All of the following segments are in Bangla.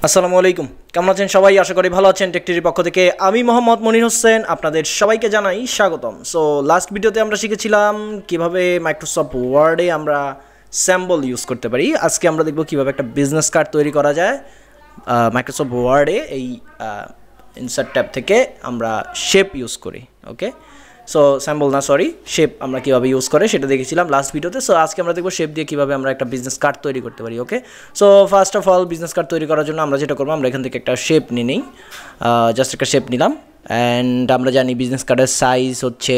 আসসালামু আলাইকুম, কেমন আছেন সবাই? আশা করি ভালো আছেন। টেকটির পক্ষ থেকে আমি মোহাম্মদ মনির হোসেন আপনাদের সবাইকে জানাই স্বাগতম। সো লাস্ট ভিডিওতে আমরা শিখেছিলাম কিভাবে মাইক্রোসফট ওয়ার্ডে আমরা স্যাম্বল ইউজ করতে পারি। আজকে আমরা দেখব কিভাবে একটা বিজনেস কার্ড তৈরি করা যায় মাইক্রোসফট ওয়ার্ডে। এই ইনসার্ট ট্যাব থেকে আমরা শেপ ইউজ করি। ওকে, সো স্যাম্বল না, সরি, শেপ আমরা কীভাবে ইউজ করে সেটা দেখেছিলাম লাস্ট ভিডিওতে। সো আজকে আমরা দেখবো শেপ দিয়ে কীভাবে আমরা একটা বিজনেস কার্ড তৈরি করতে পারি। Okay, so first of all business card তৈরি করার জন্য আমরা যেটা করবো, আমরা এখান থেকে একটা শেপ নিয়ে নিই। জাস্ট একটা শেপ নিলাম। অ্যান্ড আমরা জানি বিজনেস কার্ডের সাইজ হচ্ছে,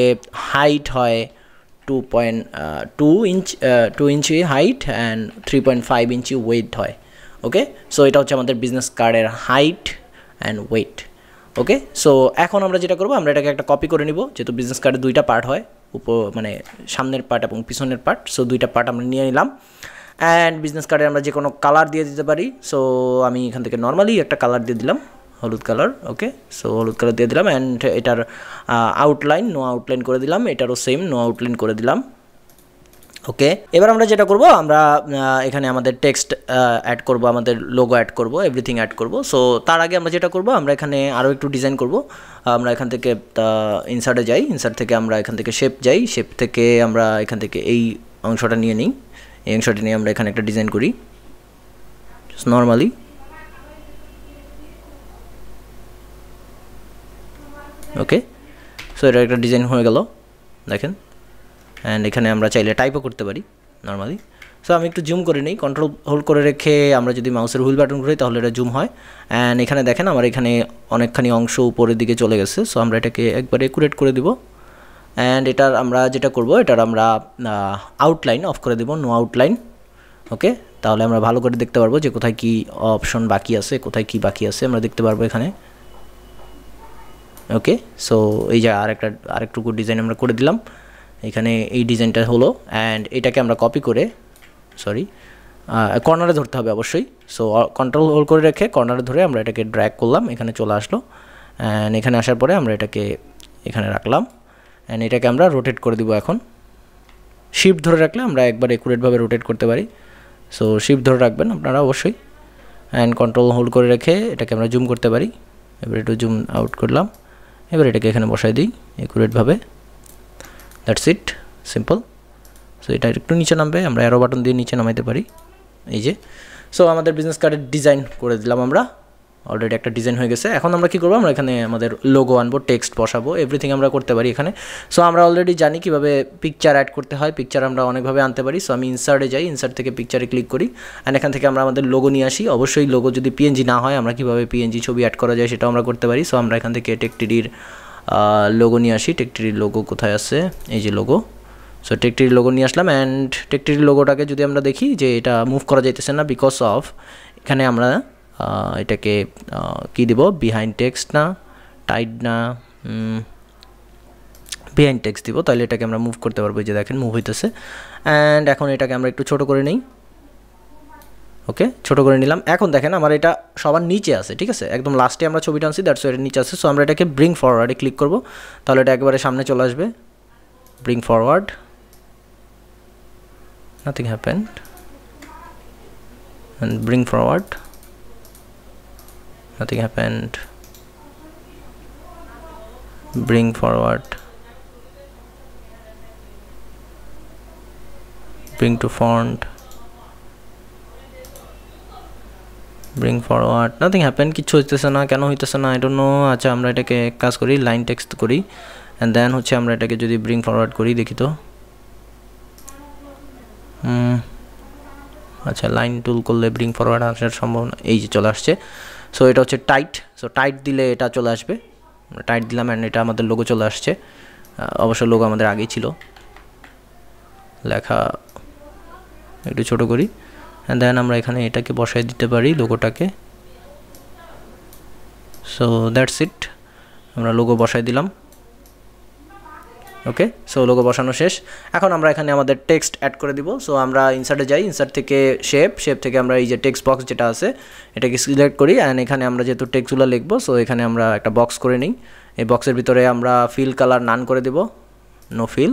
হাইট হয় 2 inch height and 3.5 inch weight হয়। ওকে, সো এটা হচ্ছে আমাদের বিজনেস কার্ডের height and weight. Okay, so এখন আমরা যেটা করবো, আমরা এটাকে একটা কপি করে নিব। যেহেতু বিজনেস কার্ডে দুইটা পার্ট হয়, মানে সামনের পার্ট এবং পিছনের পার্ট। সো দুইটা পার্ট আমরা নিয়ে নিলাম। অ্যান্ড বিজনেস কার্ডে আমরা যে কোনো কালার দিয়ে দিতে পারি। সো আমি এখান থেকে নর্মালি একটা কালার দিয়ে দিলাম, হলুদ কালার। ওকে, সো হলুদ কালার দিয়ে দিলাম। অ্যান্ড এটার আউটলাইন নো আউটলাইন করে দিলাম, এটারও সেম নো আউটলাইন করে দিলাম। ওকে, এবার আমরা যেটা করব, আমরা এখানে আমাদের টেক্সট অ্যাড করব, আমাদের লোগো অ্যাড করব, এভরিথিং অ্যাড করব। সো তার আগে আমরা যেটা করব, আমরা এখানে আরও একটু ডিজাইন করব। আমরা এখান থেকে ইনসার্টে যাই, ইনসার্ট থেকে আমরা এখান থেকে শেপ যাই, শেপ থেকে আমরা এখান থেকে এই অংশটা নিয়ে নিই। এই অংশটা নিয়ে আমরা এখানে একটা ডিজাইন করি নর্মালি। ওকে, সো এটা একটা ডিজাইন হয়ে গেল, দেখেন। অ্যান্ড এখানে আমরা চাইলে টাইপও করতে পারি নর্মালি। সো আমি একটু জুম করে নিই, কন্ট্রোল হোল্ড করে রেখে আমরা যদি মাউসের হুইল বাটন করি তাহলে এটা জুম হয়। অ্যান্ড এখানে দেখেন আমার এখানে অনেকখানি অংশ উপরের দিকে চলে গেছে। সো আমরা এটাকে একবারে একুরেট করে দিব। অ্যান্ড এটার আমরা যেটা করব, এটার আমরা আউটলাইন অফ করে দেব, নো আউটলাইন। ওকে, তাহলে আমরা ভালো করে দেখতে পারবো যে কোথায় কি অপশন বাকি আছে, কোথায় কি বাকি আছে আমরা দেখতে পারবো এখানে। ওকে, সো এই যে আরেকটুকু ডিজাইন আমরা করে দিলাম এখানে, এই ডিজাইনটা হলো। অ্যান্ড এটাকে আমরা কপি করে, সরি, কর্নারে ধরতে হবে অবশ্যই। সো কন্ট্রোল হোল্ড করে রেখে কর্নারে ধরে আমরা এটাকে ড্র্যাগ করলাম, এখানে চলে আসলো। অ্যান্ড এখানে আসার পরে আমরা এটাকে এখানে রাখলাম। অ্যান্ড এটাকে আমরা রোটেট করে দিব। এখন শিফট ধরে রাখলে আমরা একবার একুরেটভাবে রোটেট করতে পারি। সো শিফট ধরে রাখবেন আপনারা অবশ্যই। অ্যান্ড কন্ট্রোল হোল্ড করে রেখে এটাকে আমরা জুম করতে পারি। এবার একটু জুম আউট করলাম। এবার এটাকে এখানে বসাই দিই একুরেটভাবে। That's it, simple. সো এটা একটু নিচে নামবে, আমরা অ্যারো বাটন দিয়ে নিচে নামাইতে পারি, এই যে। সো আমাদের বিজনেস কার্ডের ডিজাইন করে দিলাম আমরা, অলরেডি একটা ডিজাইন হয়ে গেছে। এখন আমরা কী করবো, আমরা এখানে আমাদের লোগো আনবো, টেক্সট বসাবো, এভরিথিং আমরা করতে পারি এখানে। সো আমরা অলরেডি জানি কীভাবে পিকচার অ্যাড করতে হয়, পিকচার আমরা অনেকভাবে আনতে পারি। সো আমি ইনসার্টে যাই, ইনসার্ট থেকে পিকচারে ক্লিক করি। অ্যান্ড এখান থেকে আমরা আমাদের লোগো নিয়ে আসি। অবশ্যই লোগো যদি পিএনজি না হয়, আমরা কীভাবে পিএনজি ছবি অ্যাড করা যায় সেটাও আমরা করতে পারি। সো আমরা এখান থেকে টেকটিডির লোগো নিয়ে আসি। টেকটিডির লোগো কোথায় আছে, এই যে লোগো। সো টেকটিডির লোগো নিয়ে আসলাম। অ্যান্ড টেকটিডির লোগোটাকে যদি আমরা দেখি যে এটা মুভ করা যাইতেছে না, বিকজ অফ এখানে আমরা এটাকে কি দিব, বিহাইন্ড টেক্সট না, টাইট না, বিহাইন্ড টেক্সট দিব, তাহলে এটাকে আমরা মুভ করতে পারবো। যে দেখেন মুভ হইতেছে। অ্যান্ড এখন এটাকে আমরা একটু ছোটো করে নিই। ওকে, ছোটো করে নিলাম। এখন দেখেন আমার এটা সবার নিচে আছে, ঠিক আছে, একদম লাস্টে আমরা ছবিটা আনছি, দ্যাটস এটা নিচে আছে। সো আমরা এটাকে ব্রিং ফরওয়ার্ডে ক্লিক করব, তাহলে এটা একেবারে সামনে চলে আসবে। Bring forward, nothing happened, and bring forward, nothing happened, bring forward, bring to font, bring forward, nothing happened, কিছু হইতেছে না, কেন হইতেছে না আই ডোন্ট নো। আচ্ছা, আমরা এটাকে কাজ করি, লাইন টেক্সট করি। অ্যান্ড দেন হচ্ছে আমরা এটাকে যদি ব্রিং ফরওয়ার্ড করি, দেখি তো। আচ্ছা, লাইন টুল করলে ব্রিং ফরওয়ার্ড আসার সম্ভাবনা, এই যে চলে আসছে। সো এটা হচ্ছে টাইট। সো টাইট দিলে এটা চলে আসবে, টাইট দিলাম। অ্যান্ড এটা আমাদের লোগো চলে আসছে। অবশ্য লোগো আমাদের আগেই ছিল, লেখা একটু ছোটো করি। অ্যান্ড দেন আমরা এখানে এটাকে বসাই দিতে পারি, লোগোটাকে। সো দ্যাটস ইট, আমরা লোগো বসাই দিলাম। ওকে, সো লোগো বসানো শেষ। এখন আমরা এখানে আমাদের টেক্সট অ্যাড করে দিব। সো আমরা ইনসার্টে যাই, ইনসার্ট থেকে শেপ থেকে আমরা এই যে টেক্সট বক্স যেটা আছে এটাকে সিলেক্ট করি। অ্যান্ড এখানে আমরা যেহেতু টেক্সটগুলো লিখবো, সো এখানে আমরা একটা বক্স করে নিই। এই বক্সের ভিতরে আমরা ফিল কালার নান করে দেব, নো ফিল।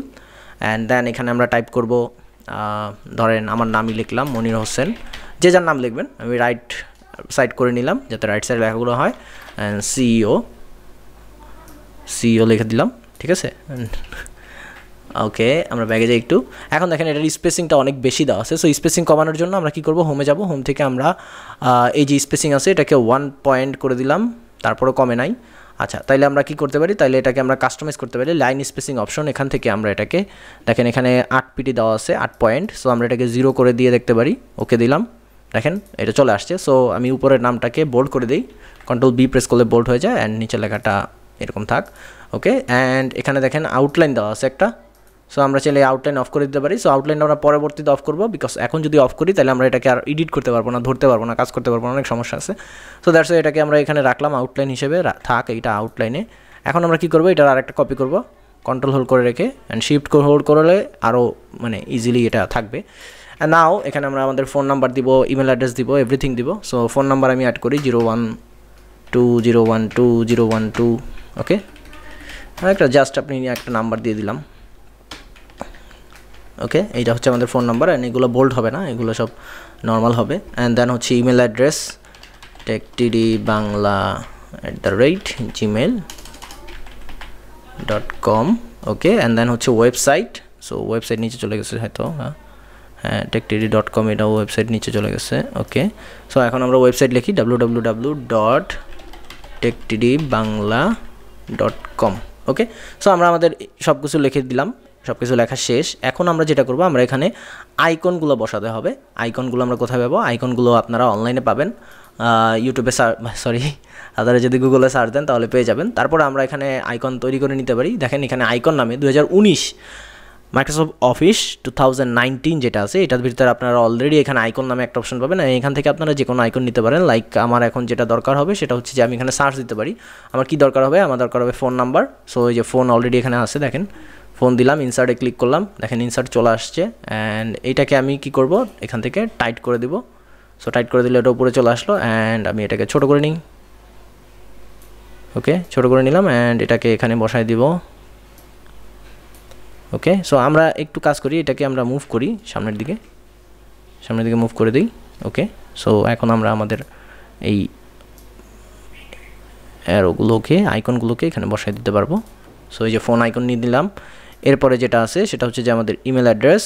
অ্যান্ড দেন এখানে আমরা টাইপ করব, ধরেন আমার নামই লিখলাম মনির হোসেন, যে যার নাম লিখবেন। আমি রাইট সাইড করে নিলাম যাতে রাইট সাইড লেখাগুলো হয়, অ্যান্ড সিইও লিখে দিলাম, ঠিক আছে। ওকে, আমরা ব্যাগে যাই একটু। এখন দেখেন এটার স্পেসিংটা অনেক বেশি দেওয়া আছে, সো স্পেসিং কমানোর জন্য আমরা কী করব, হোমে যাব, হোম থেকে আমরা এই যে স্পেসিং আছে এটাকে 1 পয়েন্ট করে দিলাম, তারপরেও কমে নাই। আচ্ছা, তাইলে আমরা কি করতে পারি, তাইলে এটাকে আমরা কাস্টমাইজ করতে পারি, লাইন স্পেসিং অপশন, এখান থেকে আমরা এটাকে দেখেন এখানে 8 পিটি দেওয়া আছে, 8 পয়েন্ট, সো আমরা এটাকে 0 করে দিয়ে দেখতে পারি। ওকে দিলাম, দেখেন এটা চলে আসছে। সো আমি উপরের নামটাকে বোল্ড করে দিই, কন্ট্রোল বি প্রেস করলে বোল্ড হয়ে যায়, অ্যান্ড নিচের লেখাটা এরকম থাক। ওকে, অ্যান্ড এখানে দেখেন আউটলাইন দেওয়া আছে একটা, সো আমরা চাইলে আউটলাইন অফ করে দিতে পারি। সো আউটলাইন আমরা পরবর্তীতে অফ করবো, বিকজ এখন যদি অফ করি তাহলে আমরা এটাকে আর এডিট করতে পারবো না, ধরতে পারবো না, কাজ করতে পারবো না, অনেক সমস্যা আছে। সো দ্যাটস ওয়াই এটাকে আমরা এখানে রাখলাম আউটলাইন হিসেবে, থাক এইটা আউটলাইনে। এখন আমরা কী করবো, এটার আরেকটা কপি করবো, কন্ট্রোল হোল্ড করে রেখে অ্যান্ড শিফট হোল্ড করলে আরও মানে ইজিলি এটা থাকবে। অ্যান্ড নাও এখানে আমরা আমাদের ফোন নাম্বার দিব, ইমেল অ্যাড্রেস দিব, এভরিথিং দিব। সো ফোন নাম্বার আমি অ্যাড করি 012012012। ওকে, একটা জাস্ট আপনি একটা নাম্বার দিয়ে দিলাম। ওকে, এইটা হচ্ছে আমাদের ফোন নাম্বার, অ্যান্ড এগুলো বোল্ড হবে না, এগুলো সব নর্মাল হবে। অ্যান্ড দেন হচ্ছে email address techtdbangla@gmail.com। Okay, and then হচ্ছে ওয়েবসাইট, সো ওয়েবসাইট নিচে চলে গেছে হয়তো, হ্যাঁ techtd.com, এটা ওয়েবসাইট নিচে চলে গেছে। ওকে, সো এখন আমরা ওয়েবসাইট লিখি www.techtdbangla.com। ওকে, সো আমরা আমাদের সব কিছু লিখে দিলাম, সব কিছু লেখা শেষ। এখন আমরা যেটা করবো, আমরা এখানে আইকনগুলো বসাতে হবে। আইকনগুলো আমরা কোথায় পাবো, আইকনগুলো আপনারা অনলাইনে পাবেন, ইউটিউবে আপনারা যদি গুগলে সার্চ দেন তাহলে পেয়ে যাবেন। তারপর আমরা এখানে আইকন তৈরি করে নিতে পারি। দেখেন এখানে আইকন নামে 2019 মাইক্রোসফট অফিস 2019 যেটা আছে, এটার ভিতরে আপনারা অলরেডি এখানে আইকন নামে একটা অপশন পাবেন। এখান থেকে আপনারা যে কোনো আইকন নিতে পারেন। লাইক আমার এখন যেটা দরকার হবে সেটা হচ্ছে যে আমি এখানে সার্চ দিতে পারি। আমার কি দরকার হবে, আমার দরকার হবে ফোন নাম্বার। সো এই যে ফোন অলরেডি এখানে আছে, দেখেন ফোন দিলাম, ইনসার্টে ক্লিক করলাম, দেখেন ইনসার্ট চলে আসছে। অ্যান্ড এইটাকে আমি কি করব, এখান থেকে টাইট করে দিব। সো টাইট করে দিলে এটা উপরে চলে আসলো, অ্যান্ড আমি এটাকে ছোটো করে নিই। ওকে, ছোটো করে নিলাম, অ্যান্ড এটাকে এখানে বসায় দিব। ওকে, সো আমরা একটু কাজ করি, এটাকে আমরা মুভ করি সামনের দিকে মুভ করে দিই। ওকে, সো এখন আমরা আমাদের এই অ্যারোগুলোকে, আইকনগুলোকে এখানে বসায় দিতে পারবো। সো এই যে ফোন আইকন নিয়ে দিলাম। এরপরে যেটা আছে সেটা হচ্ছে যে আমাদের ইমেল অ্যাড্রেস।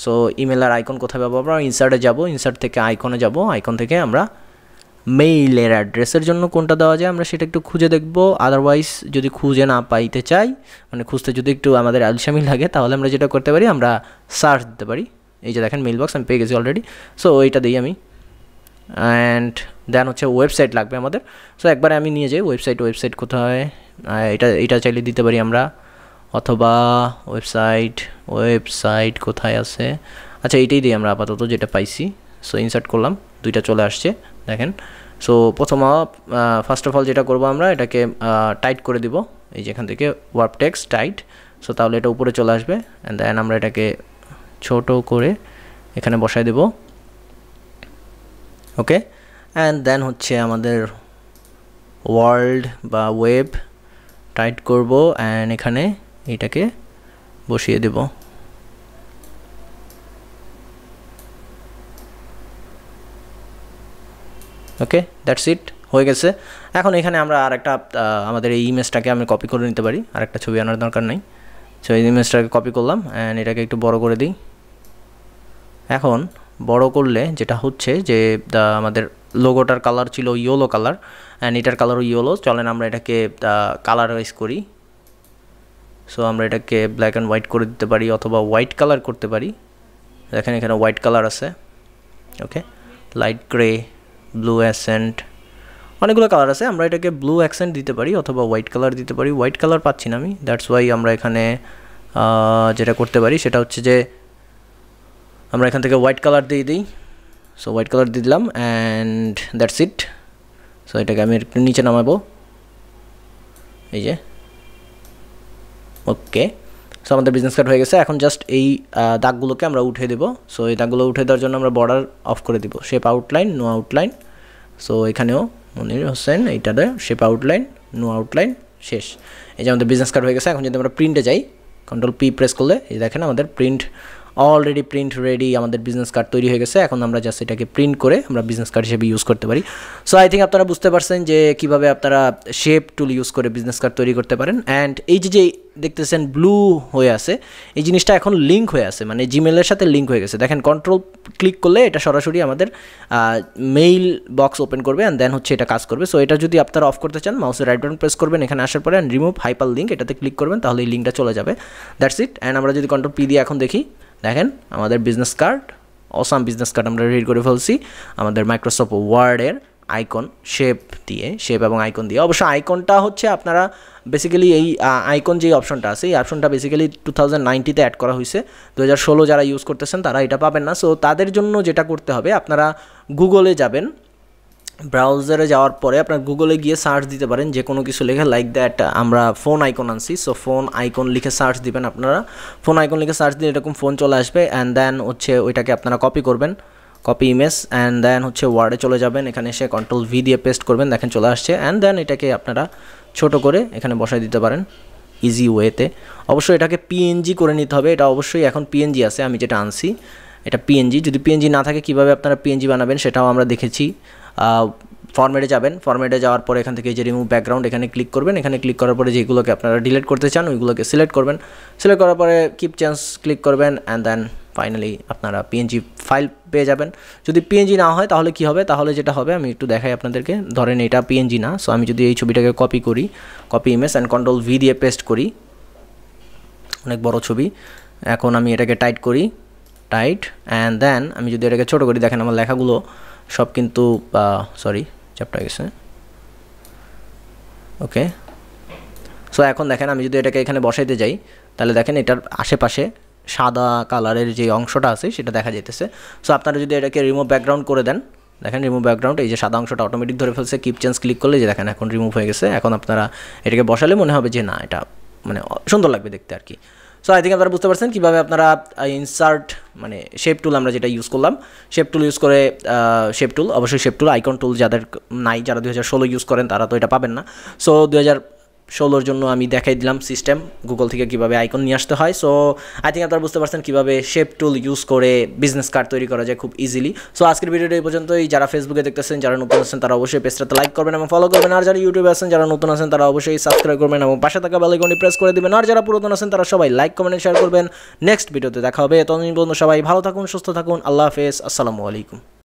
সো ইমেলের আইকন কোথায় পাবো, আমরা ইনসার্টে যাব, ইনসার্ট থেকে আইকনে যাব, আইকন থেকে আমরা মেইলের অ্যাড্রেসের জন্য কোনটা দেওয়া যায় আমরা সেটা একটু খুঁজে দেখব। আদারওয়াইজ যদি খুঁজে না পাইতে চাই, মানে খুঁজতে যদি একটু আমাদের আলসামি লাগে, তাহলে আমরা যেটা করতে পারি, আমরা সার্চ দিতে পারি। এই যে দেখেন মেইল বক্স আমি পেয়ে গেছি অলরেডি। সো এইটা দিই আমি, অ্যান্ড দেন হচ্ছে ওয়েবসাইট লাগবে আমাদের। সো একবারে আমি নিয়ে যাই ওয়েবসাইট কোথায়, এটা চাইলে দিতে পারি আমরা, অথবা ওয়েবসাইট কোথায় আছে, আচ্ছা এইটাই দিই আমরা আপাতত যেটা পাইছি। সো ইনসার্ট করলাম, দুইটা চলে আসছে দেখেন। সো ফার্স্ট অফ অল যেটা করবো, আমরা এটাকে টাইট করে দিব, এই যে এখান থেকে ওয়ার্প টেক্সট টাইট। সো তাহলে এটা উপরে চলে আসবে, অ্যান্ড দেন আমরা এটাকে ছোট করে এখানে বসাই দেব। ওকে, অ্যান্ড দেন হচ্ছে আমাদের ওয়ার্ল্ড বা ওয়েব টাইট করব, অ্যান্ড এখানে এটাকে বসিয়ে দেব। ওকে, দ্যাটস ইট, হয়ে গেছে। এখন এখানে আমরা আরেকটা আমাদের এই ইমেজটাকে আমি কপি করে নিতে পারি, আরেকটা ছবি আনার দরকার নেই। সো এই ইমেজটাকে কপি করলাম, অ্যান্ড এটাকে একটু বড় করে দিই। এখন বড় করলে যেটা হচ্ছে যে আমাদের লোগোটার কালার ছিল ইয়েলো কালার, অ্যান্ড এটার কালারও ইয়েলো। চলেন আমরা এটাকে কালারাইজ করি। সো আমরা এটাকে ব্ল্যাক অ্যান্ড হোয়াইট করে দিতে পারি, অথবা হোয়াইট কালার করতে পারি। দেখেন এখানে হোয়াইট কালার আছে। ওকে, লাইট গ্রে, ব্লু অ্যাসেন্ট, অনেকগুলো কালার আছে। আমরা এটাকে ব্লু অ্যাকসেন্ট দিতে পারি, অথবা হোয়াইট কালার দিতে পারি। হোয়াইট কালার পাচ্ছি না আমি, দ্যাটস ওয়াই আমরা এখানে যেটা করতে পারি সেটা হচ্ছে যে আমরা এখান থেকে হোয়াইট কালার দিয়ে দিই। সো হোয়াইট কালার দিয়ে দিলাম, অ্যান্ড দ্যাটস ইট। সো এটাকে আমি একটু নিচে নামাবো, এই যে। ওকে, সো আমাদের বিজনেস কার্ড হয়ে গেছে। এখন জাস্ট এই দাগগুলোকে আমরা উঠে দেবো। সো এই দাগগুলো উঠে দেওয়ার জন্য আমরা বর্ডার অফ করে দিব, shape outline, no outline. So এখানেও মনির হোসেন, এইটাতে শেপ আউটলাইন, নো আউটলাইন, শেষ। এই যে আমাদের বিজনেস কার্ড হয়ে গেছে। এখন যদি আমরা প্রিন্টে যাই, কন্ট্রোল পি প্রেস করলে এই দেখেন আমাদের প্রিন্ট অলরেডি প্রিন্ট রেডি, আমাদের বিজনেস কার্ড তৈরি হয়ে গেছে। এখন আমরা জাস্ট এটাকে প্রিন্ট করে আমরা বিজনেস কার্ড হিসেবে ইউজ করতে পারি। সো আই থিঙ্ক আপনারা বুঝতে পারছেন যে কীভাবে আপনারা শেপ টুল ইউজ করে বিজনেস কার্ড তৈরি করতে পারেন। অ্যান্ড এই যে দেখতেছেন ব্লু হয়ে আছে, এই জিনিসটা এখন লিঙ্ক হয়ে আছে, মানে জিমেলের সাথে লিঙ্ক হয়ে গেছে। দেখেন কন্ট্রোল ক্লিক করলে এটা সরাসরি আমাদের মেইল বক্স ওপেন করবে অ্যান্ড দেন হচ্ছে এটা কাজ করবে। সো এটা যদি আপনারা অফ করতে চান, মাউসের রাইট বাটন প্রেস করবেন, এখানে আসার পরে অ্যান্ড রিমুভ হাইপার লিঙ্ক এটাতে ক্লিক করবেন, তাহলে এই লিঙ্কটা চলে যাবে। That's it. অ্যান্ড আমরা যদি কন্ট্রোল পি দিয়ে এখন দেখি, দেখেন আমাদের business card, awesome business card আমরা রেডি করে ফেলছি আমাদের মাইক্রোসফট ওয়ার্ডের আইকন শেপ দিয়ে, শেপ এবং আইকন দিয়ে। অবশ্য আইকনটা হচ্ছে আপনারা বেসিক্যালি এই আইকন যে অপশনটা আছে, এই অপশনটা বেসিক্যালি 2090-তে অ্যাড করা হয়েছে। 2016 যারা ইউজ করতেছেন তারা এটা পাবেন না। সো তাদের জন্য যেটা করতে হবে, আপনারা গুগলে যাবেন, ব্রাউজারে যাওয়ার পরে আপনার গুগলে গিয়ে সার্চ দিতে পারেন যে কোনো কিছু লেখা, লাইক দ্যাট আমরা ফোন আইকন আনছি। সো ফোন আইকন লিখে সার্চ দিবেন আপনারা, ফোন আইকন লিখে সার্চ দিলে এরকম ফোন চলে আসবে। অ্যান্ড দেন হচ্ছে ওইটাকে আপনারা কপি করবেন, কপি ইমেজ, অ্যান্ড দেন হচ্ছে ওয়ার্ডে চলে যাবেন, এখানে এসে কন্ট্রোল ভি দিয়ে পেস্ট করবেন, দেখেন চলে আসছে। অ্যান্ড দেন এটাকে আপনারা ছোট করে এখানে বসাই দিতে পারেন ইজি ওয়েতে। অবশ্যই এটাকে পিএনজি করে নিতে হবে, এটা অবশ্যই এখন পিএনজি আছে, আমি যেটা আনছি এটা পিএনজি। যদি পিএনজি না থাকে কীভাবে আপনারা পিএনজি বানাবেন সেটাও আমরা দেখেছি। ফরম্যাটে যাবেন, ফরম্যাটে যাওয়ার পরে এখান থেকে যে রিমুভ ব্যাকগ্রাউন্ড এখানে ক্লিক করবেন, এখানে ক্লিক করার পরে যেগুলোকে আপনারা ডিলিট করতে চান ওইগুলোকে সিলেক্ট করবেন, সিলেক্ট করার পরে কিপ চেঞ্জ ক্লিক করবেন অ্যান্ড দেন ফাইনালি আপনারা পিএনজি ফাইল পেয়ে যাবেন। যদি পিএনজি না হয় তাহলে কি হবে, তাহলে যেটা হবে আমি একটু দেখাই আপনাদেরকে। ধরেন এটা পিএনজি না, সো আমি যদি এই ছবিটাকে কপি করি, copy image and control V দিয়ে পেস্ট করি, অনেক বড় ছবি, এখন আমি এটাকে টাইট করি, টাইট, অ্যান্ড দেন আমি যদি এটাকে ছোটো করি, দেখেন আমার লেখাগুলো সব কিন্তু সরি চ্যাপ্টার গেছে, ওকে। সো এখন দেখেন আমি যদি এটাকে এখানে বসাইতে যাই, তাহলে দেখেন এটার আশেপাশে সাদা কালারের যে অংশটা আছে সেটা দেখা যেতেছে। সো আপনারা যদি এটাকে রিমুভ ব্যাকগ্রাউন্ড করে দেন, দেখেন রিমুভ ব্যাকগ্রাউন্ড, এই যে সাদা অংশটা অটোমেটিক ধরে ফেলছে, কিপ চেঞ্জ ক্লিক করলে যে দেখেন এখন রিমুভ হয়ে গেছে। এখন আপনারা এটাকে বসালে মনে হবে যে না, এটা মানে সুন্দর লাগবে দেখতে আর কি। সো আই থিঙ্ক আপনারা বুঝতে পারছেন কীভাবে আপনারা ইনসার্ট মানে শেপ টুল আমরা যেটা ইউজ করলাম, শেপ টুল ইউজ করে, শেপ টুল অবশ্যই শেপ টুল, আইকন টুল যাদের নাই, যারা 2016 ইউজ করেন তারা তো এটা পাবেন না। সো 2016 জন্য আমি দেখাই দিলাম সিস্টেম গুগল থেকে কীভাবে আইকন নিয়ে আসতে হয়। সো আই থিঙ্ক আপনারা বুঝতে পারছেন কীভাবে শেপ টুল ইউজ করে বিজনেস কার্ড তৈরি করা যায় খুব ইজিলি। সো আজকের ভিডিওটা এই পর্যন্তই। যারা ফেসবুকে দেখতেছেন, যারা নতুন আছেন তারা অবশ্যই পেজটাতে লাইক করবেন এবং ফলো করবেন, আর যারা ইউটিউবে আছেন, যারা নতুন আছেন তারা অবশ্যই সাবস্ক্রাইব করবেন এবং পাশে থাকা বেল আইকনটি প্রেস করে দিবেন, আর যারা পুরাতন আছেন তারা সবাই লাইক কমেন্ট শেয়ার করবেন। নেক্সট ভিডিওতে দেখা হবে, ততদিন পর্যন্ত সবাই ভালো থাকুন, সুস্থ থাকুন, আল্লাহ হাফেজ, আসসালামু আলাইকুম।